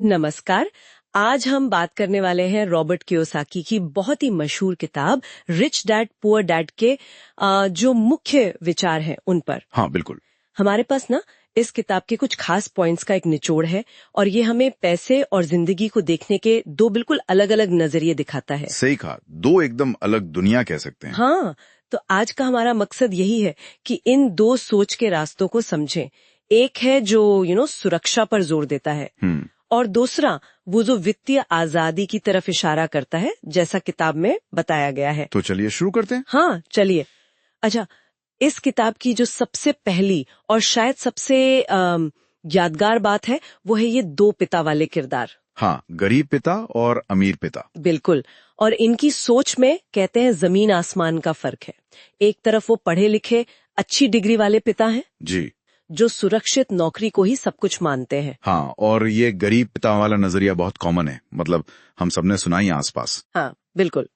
नमस्कार। आज हम बात करने वाले हैं रॉबर्ट कियोसाकी की बहुत ही मशहूर किताब रिच डैड पुअर डैड के जो मुख्य विचार हैं उन पर। हाँ, बिल्कुल। हमारे पास ना इस किताब के कुछ खास पॉइंट्स का एक निचोड़ है और ये हमें पैसे और जिंदगी को देखने के दो बिल्कुल अलग-अलग नजरिए दिखाता है। सही कहा, दो एकदम अलग दुनिया कह सकते हैं। हाँ, तो आज का हमारा मकसद यही है कि इन दो सोच के रास्तों को समझें। एक है जो सुरक्षा पर जोर देता है और दूसरा वो जो वित्तीय आजादी की तरफ इशारा करता है, जैसा किताब में बताया गया है। तो चलिए शुरू करते हैं। हाँ, चलिए। अच्छा, इस किताब की जो सबसे पहली और शायद सबसे यादगार बात है वो है ये दो पिता वाले किरदार। हाँ, गरीब पिता और अमीर पिता। बिल्कुल। और इनकी सोच में कहते हैं जमीन आसमान का फर्क है। एक तरफ वो पढ़े लिखे अच्छी डिग्री वाले पिता हैं जी जो सुरक्षित नौकरी को ही सब कुछ मानते हैं। हाँ, और ये गरीब पिता वाला नजरिया बहुत कॉमन है, मतलब हम सबने सुना ही आसपास। हाँ, बिल्कुल।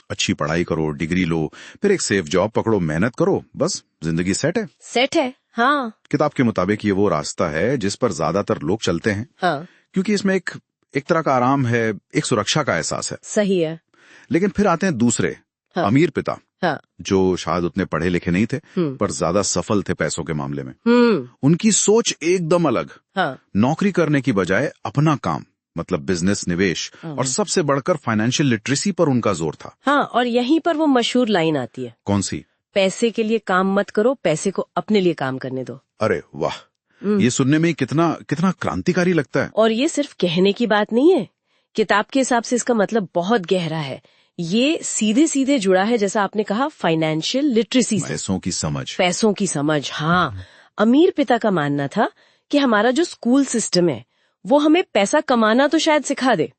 अच्छी पढ़ाई करो, डिग्री लो, फिर एक सेफ जॉब पकड़ो, मेहनत करो, बस जिंदगी सेट है। सेट है, हाँ। किताब के मुताबिक ये वो रास्ता है जिस पर ज्यादातर लोग चलते हैं। हाँ, क्योंकि इसमें एक तरह का आराम है, एक सुरक्षा का एहसास है। सही है। लेकिन फिर आते हैं दूसरे, हाँ, अमीर पिता, हाँ, जो शायद उतने पढ़े लिखे नहीं थे पर ज्यादा सफल थे पैसों के मामले में। हम्म, उनकी सोच एकदम अलग। हाँ, नौकरी करने की बजाय अपना काम, मतलब बिजनेस, निवेश और सबसे बढ़कर फाइनेंशियल लिटरेसी पर उनका जोर था। हाँ। और यहीं पर वो मशहूर लाइन आती है, कौन सी? पैसे के लिए काम मत करो, पैसे को अपने लिए काम करने दो। अरे वाह, ये सुनने में कितना कितना क्रांतिकारी लगता है। और ये सिर्फ कहने की बात नहीं है, किताब के हिसाब से इसका मतलब बहुत गहरा है। ये सीधे सीधे जुड़ा है, जैसा आपने कहा, फाइनेंशियल लिटरेसी से। पैसों की समझ। पैसों की समझ, हाँ। अमीर पिता का मानना था कि हमारा जो स्कूल सिस्टम है वो हमें पैसा कमाना तो शायद सिखा दे,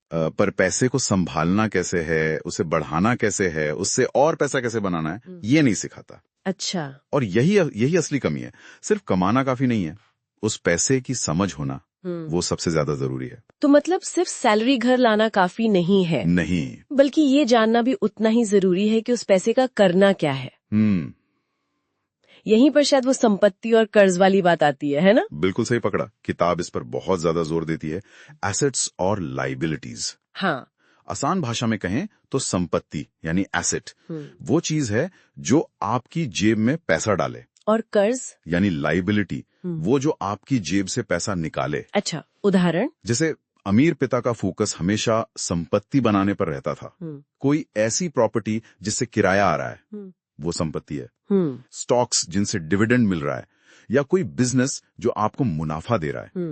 पर पैसे को संभालना कैसे है, उसे बढ़ाना कैसे है, उससे और पैसा कैसे बनाना है, ये नहीं सिखाता। अच्छा। और यही असली कमी है। सिर्फ कमाना काफी नहीं है, उस पैसे की समझ होना वो सबसे ज्यादा जरूरी है। तो मतलब सिर्फ सैलरी घर लाना काफी नहीं है, नहीं, बल्कि ये जानना भी उतना ही जरूरी है कि उस पैसे का करना क्या है। यहीं पर शायद वो संपत्ति और कर्ज वाली बात आती है ना? बिल्कुल सही पकड़ा। किताब इस पर बहुत ज्यादा जोर देती है, एसेट्स और लाइबिलिटीज। हाँ। आसान भाषा में कहें तो संपत्ति यानी एसेट वो चीज है जो आपकी जेब में पैसा डाले, और कर्ज यानी लाइबिलिटी वो जो आपकी जेब से पैसा निकाले। अच्छा, उदाहरण? जैसे अमीर पिता का फोकस हमेशा संपत्ति बनाने पर रहता था। कोई ऐसी प्रॉपर्टी जिससे किराया आ रहा है वो संपत्ति है। स्टॉक्स जिनसे डिविडेंड मिल रहा है, या कोई बिजनेस जो आपको मुनाफा दे रहा है,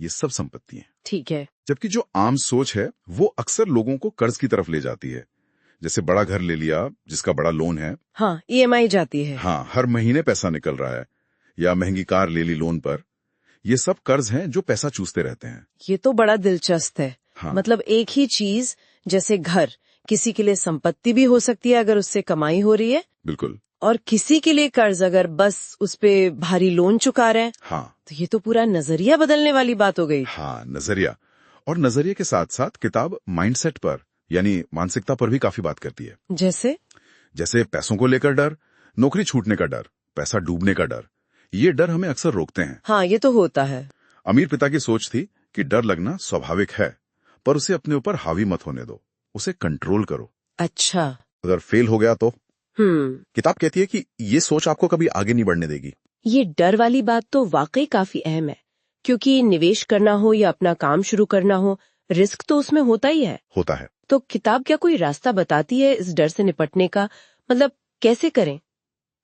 ये सब संपत्ति है। ठीक है। जबकि जो आम सोच है वो अक्सर लोगों को कर्ज की तरफ ले जाती है। जैसे बड़ा घर ले लिया जिसका बड़ा लोन है, हाँ, ईएमआई जाती है। हाँ, हर महीने पैसा निकल रहा है, या महंगी कार ले ली लोन पर, ये सब कर्ज हैं जो पैसा चूसते रहते हैं। ये तो बड़ा दिलचस्प है। हाँ। मतलब एक ही चीज जैसे घर किसी के लिए संपत्ति भी हो सकती है अगर उससे कमाई हो रही है, बिल्कुल, और किसी के लिए कर्ज अगर बस उस पे भारी लोन चुका रहे हैं। हाँ, तो ये तो पूरा नजरिया बदलने वाली बात हो गई। हाँ, नजरिया। और नजरिए के साथ साथ किताब माइंडसेट पर यानी मानसिकता पर भी काफी बात करती है। जैसे पैसों को लेकर डर, नौकरी छूटने का डर, पैसा डूबने का डर, ये डर हमें अक्सर रोकते हैं। हाँ, ये तो होता है। अमीर पिता की सोच थी कि डर लगना स्वाभाविक है, पर उसे अपने ऊपर हावी मत होने दो, उसे कंट्रोल करो। अच्छा। अगर फेल हो गया तो? किताब कहती है कि ये सोच आपको कभी आगे नहीं बढ़ने देगी। ये डर वाली बात तो वाकई काफी अहम है, क्योंकि निवेश करना हो या अपना काम शुरू करना हो, रिस्क तो उसमें होता ही है। होता है। तो किताब क्या कोई रास्ता बताती है इस डर से निपटने का? मतलब कैसे करें?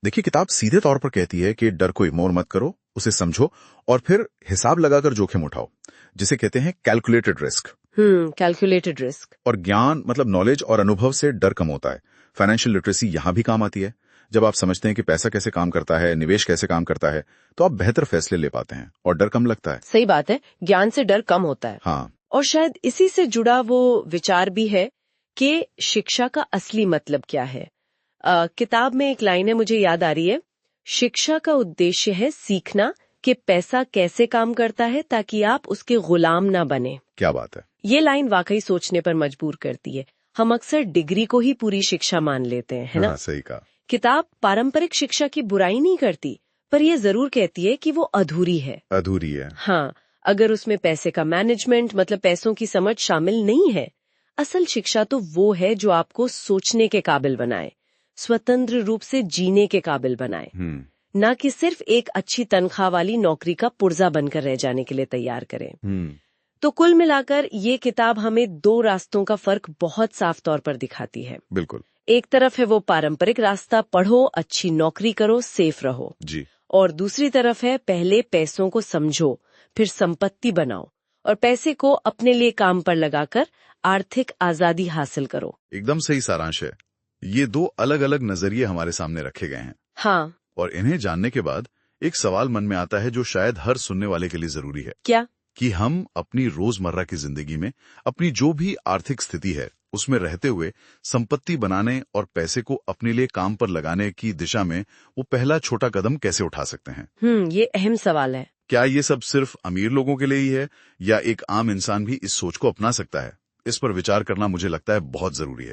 देखिए, किताब सीधे तौर पर कहती है कि डर को इग्नोर मत करो, उसे समझो और फिर हिसाब लगाकर जोखिम उठाओ, जिसे कहते हैं कैलकुलेटेड रिस्क। Calculated risk. और ज्ञान मतलब नॉलेज और अनुभव से डर कम होता है। फाइनेंशियल लिटरेसी यहाँ भी काम आती है। जब आप समझते हैं कि पैसा कैसे काम करता है, निवेश कैसे काम करता है, तो आप बेहतर फैसले ले पाते हैं और डर कम लगता है। सही बात है, ज्ञान से डर कम होता है। हाँ। और शायद इसी से जुड़ा वो विचार भी है कि शिक्षा का असली मतलब क्या है। किताब में एक लाइन है, मुझे याद आ रही है, शिक्षा का उद्देश्य है सीखना कि पैसा कैसे काम करता है ताकि आप उसके गुलाम ना बने। क्या बात है। ये लाइन वाकई सोचने पर मजबूर करती है। हम अक्सर डिग्री को ही पूरी शिक्षा मान लेते हैं, है ना? हाँ, सही कहा। किताब पारंपरिक शिक्षा की बुराई नहीं करती, पर यह जरूर कहती है कि वो अधूरी है। अधूरी है। हाँ, अगर उसमें पैसे का मैनेजमेंट मतलब पैसों की समझ शामिल नहीं है, असल शिक्षा तो वो है जो आपको सोचने के काबिल बनाए, स्वतंत्र रूप से जीने के काबिल बनाए, ना कि सिर्फ एक अच्छी तनख्वाह वाली नौकरी का पुर्जा बनकर रह जाने के लिए तैयार करे। तो कुल मिलाकर ये किताब हमें दो रास्तों का फर्क बहुत साफ तौर पर दिखाती है। बिल्कुल। एक तरफ है वो पारंपरिक रास्ता, पढ़ो, अच्छी नौकरी करो, सेफ रहो जी। और दूसरी तरफ है पहले पैसों को समझो, फिर संपत्ति बनाओ और पैसे को अपने लिए काम पर लगाकर आर्थिक आजादी हासिल करो। एकदम सही सारांश है। ये दो अलग अलग नजरिए हमारे सामने रखे गए हैं। हाँ। और इन्हें जानने के बाद एक सवाल मन में आता है जो शायद हर सुनने वाले के लिए जरूरी है। क्या? कि हम अपनी रोजमर्रा की जिंदगी में अपनी जो भी आर्थिक स्थिति है उसमें रहते हुए संपत्ति बनाने और पैसे को अपने लिए काम पर लगाने की दिशा में वो पहला छोटा कदम कैसे उठा सकते हैं? ये अहम सवाल है। क्या ये सब सिर्फ अमीर लोगों के लिए ही है या एक आम इंसान भी इस सोच को अपना सकता है? इस पर विचार करना मुझे लगता है बहुत जरूरी है।